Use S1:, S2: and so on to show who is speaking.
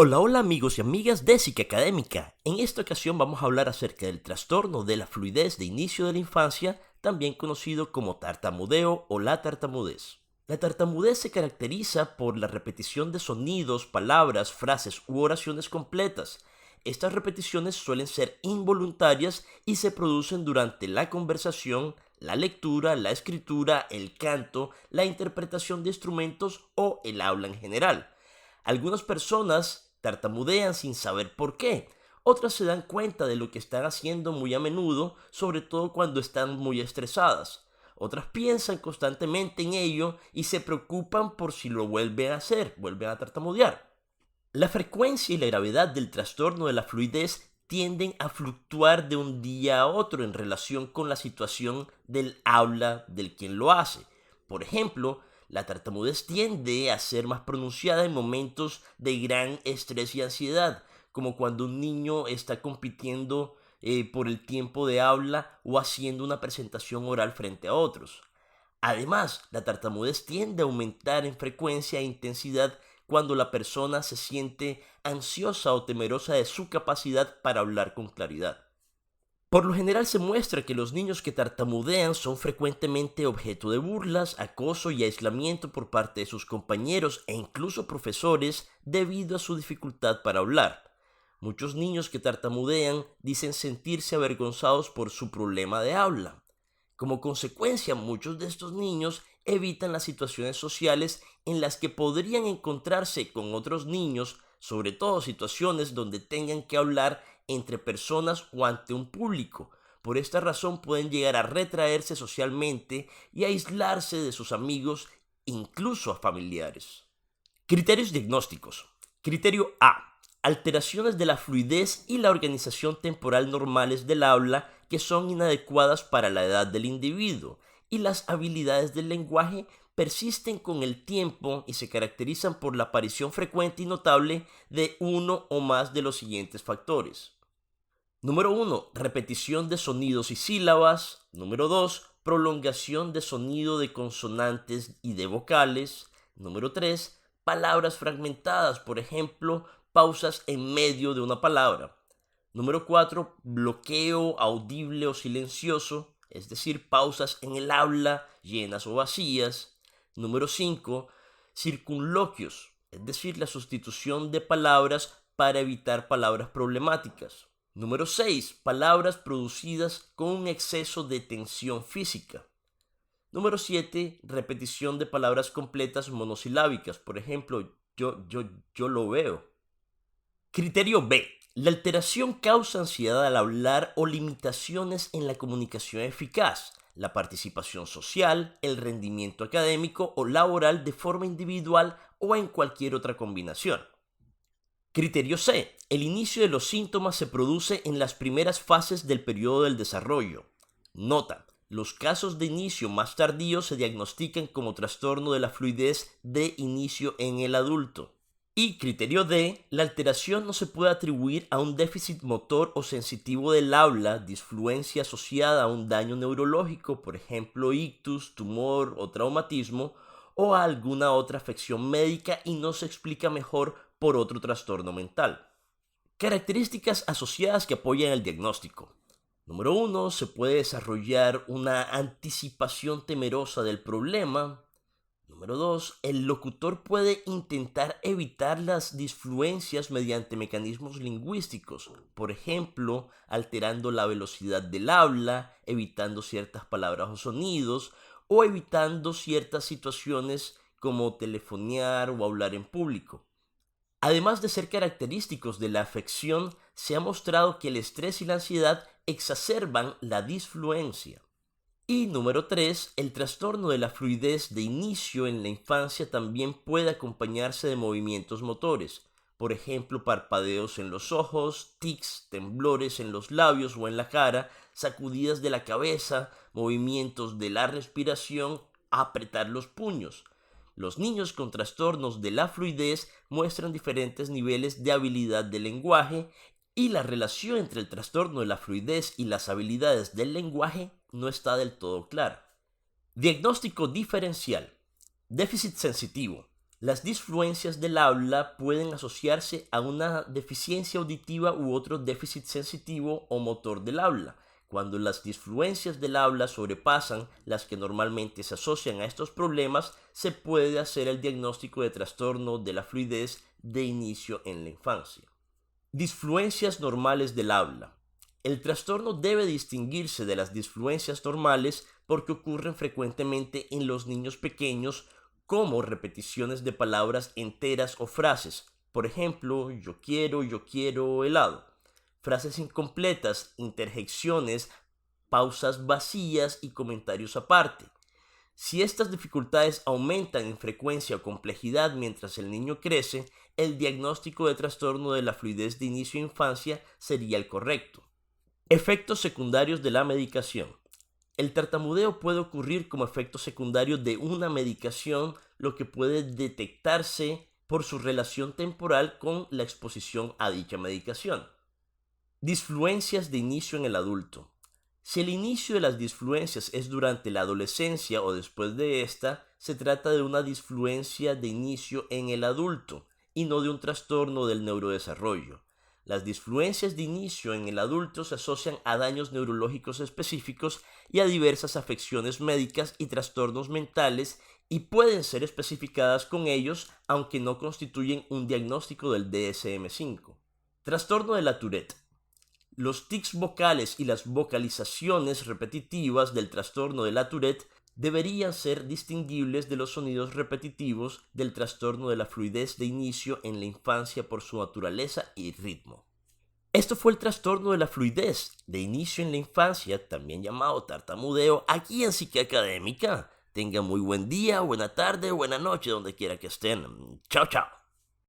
S1: Hola, hola amigos y amigas de Psique Académica. En esta ocasión vamos a hablar acerca del trastorno de la fluidez de inicio de la infancia, también conocido como tartamudeo o la tartamudez. La tartamudez se caracteriza por la repetición de sonidos, palabras, frases u oraciones completas. Estas repeticiones suelen ser involuntarias y se producen durante la conversación, la lectura, la escritura, el canto, la interpretación de instrumentos o el habla en general. Algunas personas tartamudean sin saber por qué. Otras se dan cuenta de lo que están haciendo muy a menudo, sobre todo cuando están muy estresadas. Otras piensan constantemente en ello y se preocupan por si lo vuelven a hacer, vuelven a tartamudear. La frecuencia y la gravedad del trastorno de la fluidez tienden a fluctuar de un día a otro en relación con la situación del habla del quien lo hace. Por ejemplo, la tartamudez tiende a ser más pronunciada en momentos de gran estrés y ansiedad, como cuando un niño está compitiendo por el tiempo de habla o haciendo una presentación oral frente a otros. Además, la tartamudez tiende a aumentar en frecuencia e intensidad cuando la persona se siente ansiosa o temerosa de su capacidad para hablar con claridad. Por lo general se muestra que los niños que tartamudean son frecuentemente objeto de burlas, acoso y aislamiento por parte de sus compañeros e incluso profesores debido a su dificultad para hablar. Muchos niños que tartamudean dicen sentirse avergonzados por su problema de habla. Como consecuencia, muchos de estos niños evitan las situaciones sociales en las que podrían encontrarse con otros niños, sobre todo situaciones donde tengan que hablar entre personas o ante un público. Por esta razón pueden llegar a retraerse socialmente y a aislarse de sus amigos, incluso a familiares. Criterios diagnósticos. Criterio A. Alteraciones de la fluidez y la organización temporal normales del habla que son inadecuadas para la edad del individuo, y las habilidades del lenguaje persisten con el tiempo y se caracterizan por la aparición frecuente y notable de uno o más de los siguientes factores. Número 1. Repetición de sonidos y sílabas. Número 2. Prolongación de sonido de consonantes y de vocales. Número 3. Palabras fragmentadas, por ejemplo, pausas en medio de una palabra. Número 4. Bloqueo audible o silencioso, es decir, pausas en el habla llenas o vacías. Número 5. Circunloquios, es decir, la sustitución de palabras para evitar palabras problemáticas. Número 6. Palabras producidas con un exceso de tensión física. Número 7. Repetición de palabras completas monosilábicas. Por ejemplo, yo lo veo. Criterio B. La alteración causa ansiedad al hablar o limitaciones en la comunicación eficaz, la participación social, el rendimiento académico o laboral de forma individual o en cualquier otra combinación. Criterio C. El inicio de los síntomas se produce en las primeras fases del periodo del desarrollo. Nota: los casos de inicio más tardíos se diagnostican como trastorno de la fluidez de inicio en el adulto. Y criterio D. La alteración no se puede atribuir a un déficit motor o sensitivo del habla, disfluencia asociada a un daño neurológico, por ejemplo ictus, tumor o traumatismo, o a alguna otra afección médica y no se explica mejor por otro trastorno mental. Características asociadas que apoyan el diagnóstico. Número 1. Se puede desarrollar una anticipación temerosa del problema. Número 2. El locutor puede intentar evitar las disfluencias mediante mecanismos lingüísticos, por ejemplo, alterando la velocidad del habla, evitando ciertas palabras o sonidos, o evitando ciertas situaciones como telefonear o hablar en público. Además de ser característicos de la afección, se ha mostrado que el estrés y la ansiedad exacerban la disfluencia. Y número 3. El trastorno de la fluidez de inicio en la infancia también puede acompañarse de movimientos motores, por ejemplo, parpadeos en los ojos, tics, temblores en los labios o en la cara, sacudidas de la cabeza, movimientos de la respiración, apretar los puños. Los niños con trastornos de la fluidez muestran diferentes niveles de habilidad del lenguaje y la relación entre el trastorno de la fluidez y las habilidades del lenguaje no está del todo clara. Diagnóstico diferencial. Déficit sensitivo. Las disfluencias del habla pueden asociarse a una deficiencia auditiva u otro déficit sensitivo o motor del habla. Cuando las disfluencias del habla sobrepasan las que normalmente se asocian a estos problemas, se puede hacer el diagnóstico de trastorno de la fluidez de inicio en la infancia. Disfluencias normales del habla. El trastorno debe distinguirse de las disfluencias normales porque ocurren frecuentemente en los niños pequeños como repeticiones de palabras enteras o frases. Por ejemplo, yo quiero helado. Frases incompletas, interjecciones, pausas vacías y comentarios aparte. Si estas dificultades aumentan en frecuencia o complejidad mientras el niño crece, el diagnóstico de trastorno de la fluidez de inicio de infancia sería el correcto. Efectos secundarios de la medicación. El tartamudeo puede ocurrir como efecto secundario de una medicación, lo que puede detectarse por su relación temporal con la exposición a dicha medicación. Disfluencias de inicio en el adulto. Si el inicio de las disfluencias es durante la adolescencia o después de esta, se trata de una disfluencia de inicio en el adulto y no de un trastorno del neurodesarrollo. Las disfluencias de inicio en el adulto se asocian a daños neurológicos específicos y a diversas afecciones médicas y trastornos mentales y pueden ser especificadas con ellos, aunque no constituyen un diagnóstico del DSM-5. Trastorno de la Tourette. Los tics vocales y las vocalizaciones repetitivas del trastorno de la Tourette deberían ser distinguibles de los sonidos repetitivos del trastorno de la fluidez de inicio en la infancia por su naturaleza y ritmo. Esto fue el trastorno de la fluidez de inicio en la infancia, también llamado tartamudeo, aquí en Psique Académica. Tengan muy buen día, buena tarde, buena noche, donde quiera que estén. Chao, chao.